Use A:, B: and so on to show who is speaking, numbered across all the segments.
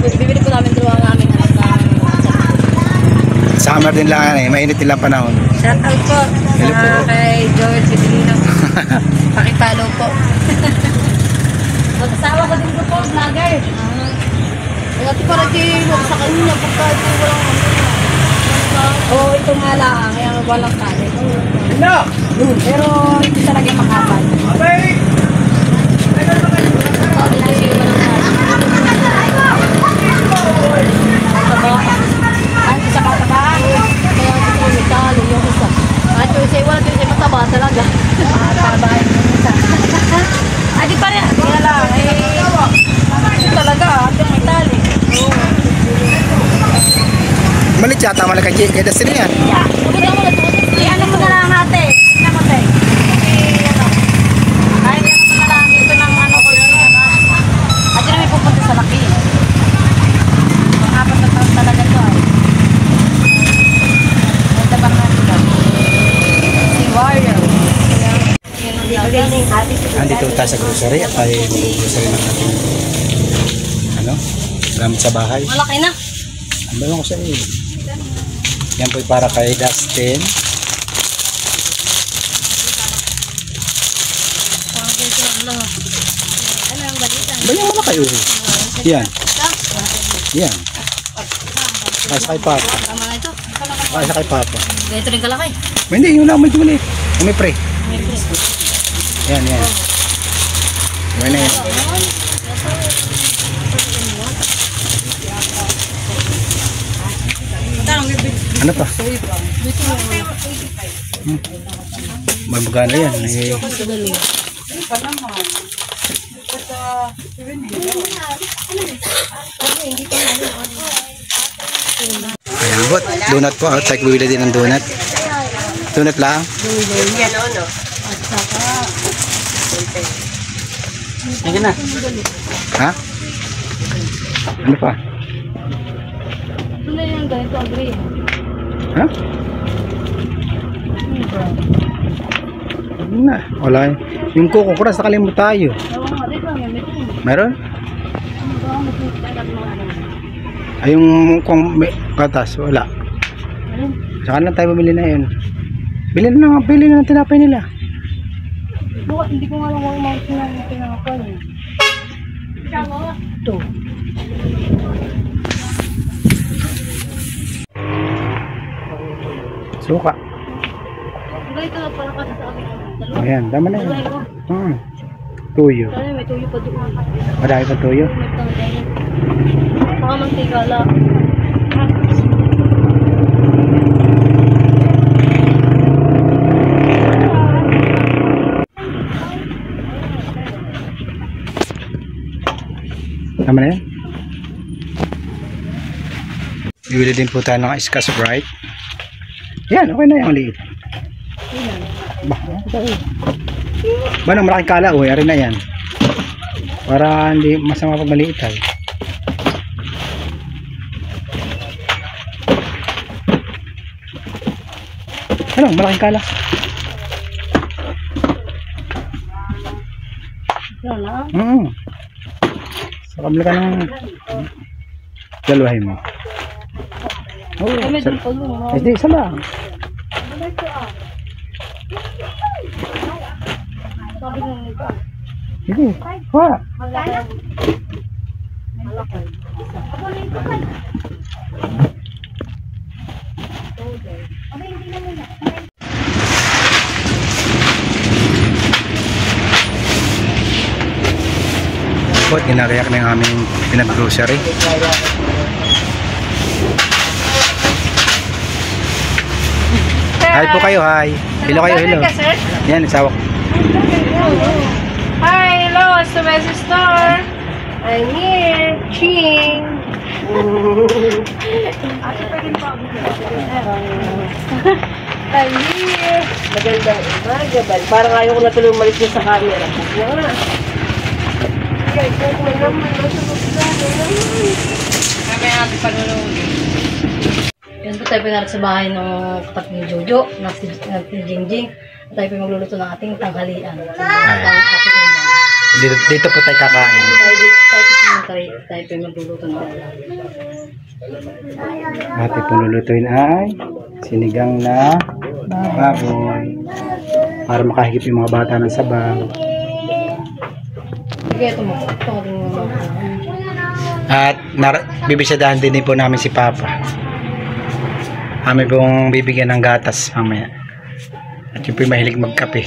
A: Bibili po namin dalawa namin anak na.
B: Summer din lang eh, mainit din lang panahon.
A: Shout out po sa kay Joel Fidelino. Pakipalo po. Mag-asawa ko din po, vlogger. Ito para kayo sa kanya pagka ito walang oo, ito nga lang, kaya walang kalit. Pero hindi talaga makapal. Ang isa katabaan, kaya ito yung talo, yung isa. At yung isa, wala yung isa mataba talaga. Tabahin yung isa. Di pa rin, kaya lang, ito talaga, ito may tali.
B: Malit yata malaki kay Dustin yan.
A: Ano mo na lang ate? Ano mo tayo? Ay, ano mo na lang dito ng ano ko yun. At yun may pupunta sa laki. Apat na taon talaga ito ay. Ganda ba nga ito? Si Wario.
B: Andito tayo sa grocery at tayo mag-grocery ng ating gamit sa bahay.
A: Malaki na.
B: Ang balong ko sa iyo. Yan po para kay Dustin. Balang mo na kayo. Yan. Yan. Kaysa kay Papa. Kaysa kay Papa.
A: Ganito rin kalaki.
B: Hindi, yung lang medyo maliit. May pre. Yan, yan. Yan na yan. Ano pa? Magana yan. Ayan po, donut po. Outside bibili din ng donut. Donut lang. Sige na. Ha? Ano pa?
A: Ano yung ganito agree?
B: Ha? Na, wala. Yung Coco Crush nakalimut tayo. Meron? Ay, yung kung katas, wala. Saka lang tayo bumili na yun. Bili na ng tinapay nila.
A: Hindi ko nga lang kung mga tinapay. Ito.
B: Suka.
A: Ito na pala kasi sa amin.
B: Ayan, tama na yun. Tuyo.
A: May tuyo pa doon.
B: Madami pa tuyo.
A: Baka mantigala.
B: Tama na yan. Bibili din po tayo ng Scotch Brite. Yan, okay na yung liit. Ba nang malaking kala, ari na yan. Para hindi masama pag maliit tayo. Ano, malaking kala. So, kamala ka ng dalawahin mo. Hindi, isa lang. Hindi, kuha. Po, ginagayak na yung aming pinag-grocery. Hi po kayo, hi. Hello kayo, hello. Yan, nagsawak.
A: Hi, hello, it's the Messi Store. I'm here, Ching. I'm here. Magandang umaga, bal. Parang ayaw ko na tuloy umalis sa camera. Kami natin panunod. Yan po tayo pinarap sa bahay ng kapatid ni Jojo, na si Jingjing. At tayo magluluto ng ating tanghalian.
B: Dito po tayo kakain.
A: Tayo po tayo pa magluluto ng dala.
B: Ate po lulutuin ay sinigang na baboy. Para makahigip yung mga bata ng sabaw.
A: Sige, ito mo. Ito mo din mo.
B: At bibisadahan din po namin si Papa. Kami pong bibigyan ng gatas mamaya. At yung po mahilig magkape.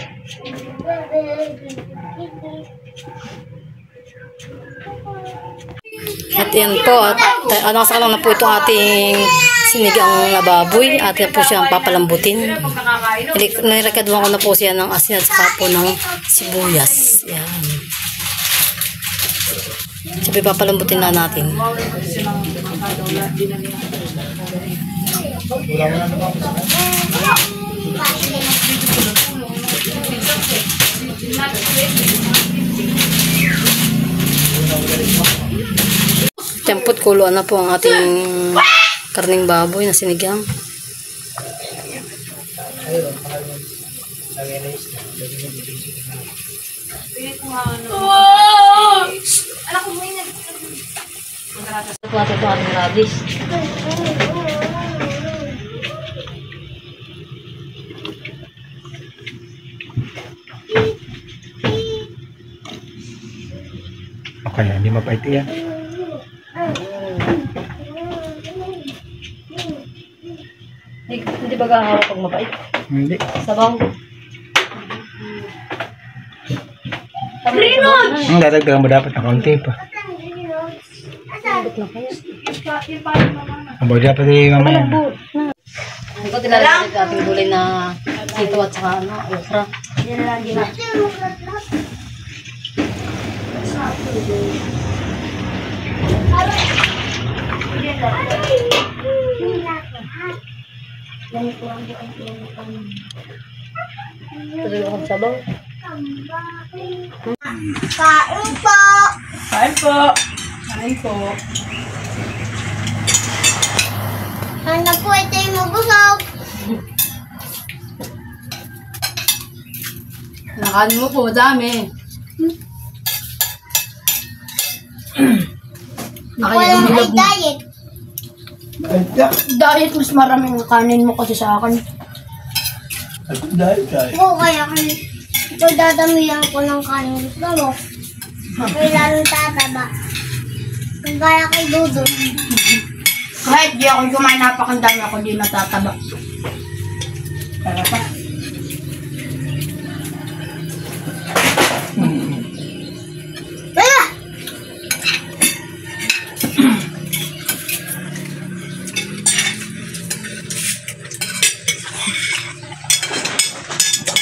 A: At yan po, at nakasalang na po itong ating sinigang na baboy. At yan po siyang papalambutin. Nirekaduhan ko na po siya ng asin at saka po ng sibuyas. Yan. Sabi papalambutin na natin. Tempot kulo na po ang ating karning baboy na sinigang. Ito po ating radish.
B: Okay, hindi mapait yan.
A: Hindi ba gahawa pag mapait?
B: Hindi.
A: Sabaw.
B: Dadagdagan mo dapat ng kaunti pa. Abo dapat yung mamaya.
A: Hindi ko tilalagay sa ating gulay na sito at saka okra. Tuloy akong sabaw.
C: Kain po!
A: Kain po! Kain po!
C: Sana po ito yung mabusog.
A: Nakanin mo po, dami.
C: Ako lang ay diet.
A: Diet, mas maraming kanin mo kasi sa akin.
C: Oo, kaya ito dadamihan ko ng kanin. Gusto mo? Kaya lalong tataba. Kaya kay Dudu.
A: Kahit di ako kumain napakandami ako di matataba. Kaya pa.
C: Wala!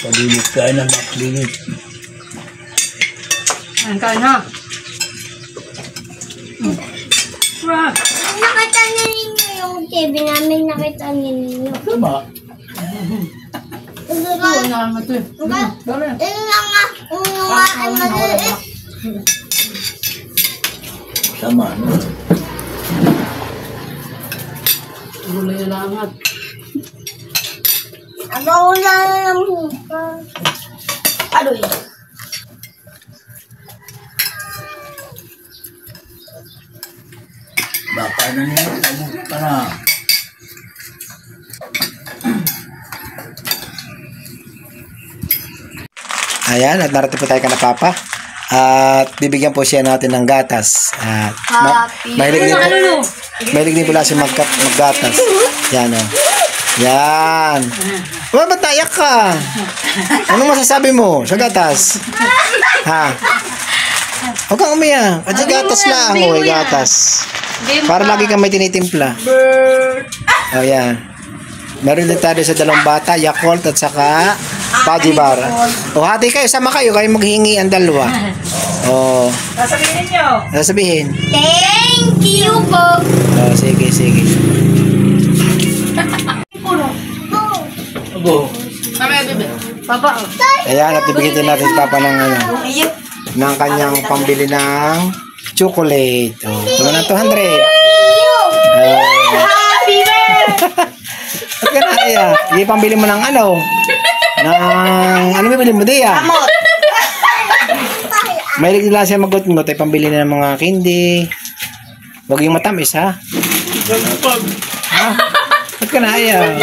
D: Palilit ka na, maklilit.
A: Kain ha.
C: Nakita niyo ninyo yung TV namin. Nakita ninyo.
D: Tama.
C: Ito
A: Oo, naman mo ito.
C: Ito na nga. Yung nga ay maliit.
D: Tama, no?
A: Gulay na langat.
C: Aba, wala na ng hupa.
A: Ano yun?
D: Baka na niya, sabog ka na.
B: Ayan, at narating po tayo ka na Papa. At bibigyan po siya natin ng gatas. At mahilig din po lang siya maggatas. Yan o. Yan. Ba't naiyak ka? Anong masasabi mo sa gatas? Ha? Huwag kang umiyak. At sa gatas lang. O, gatas. Para lagi kang may tinitimpla. O, yan. Meron din tayo sa dalawang bata, Yakult at saka Paji Bar. O, hati kayo, sama kayo maghingi ang dalawa. O.
A: Sasabihin nyo.
B: Sasabihin.
C: Thank you po.
B: O, sige, sige.
D: Abo.
A: Mamaya, bebe. Papa.
B: Ayan, at ibigay din natin si Papa ng ano, ng kanyang pambili ng chocolate. O, ito na 200.
C: Happy birthday!
B: At ka na, iya. Hindi, pambili mo ng ano. Ano bibili mo, Dia? Mahilig nila siya mag-gut-ngut. Ay pambili na ng mga candy. Huwag yung matamis, ha? Ha? Ba't ka naiyak?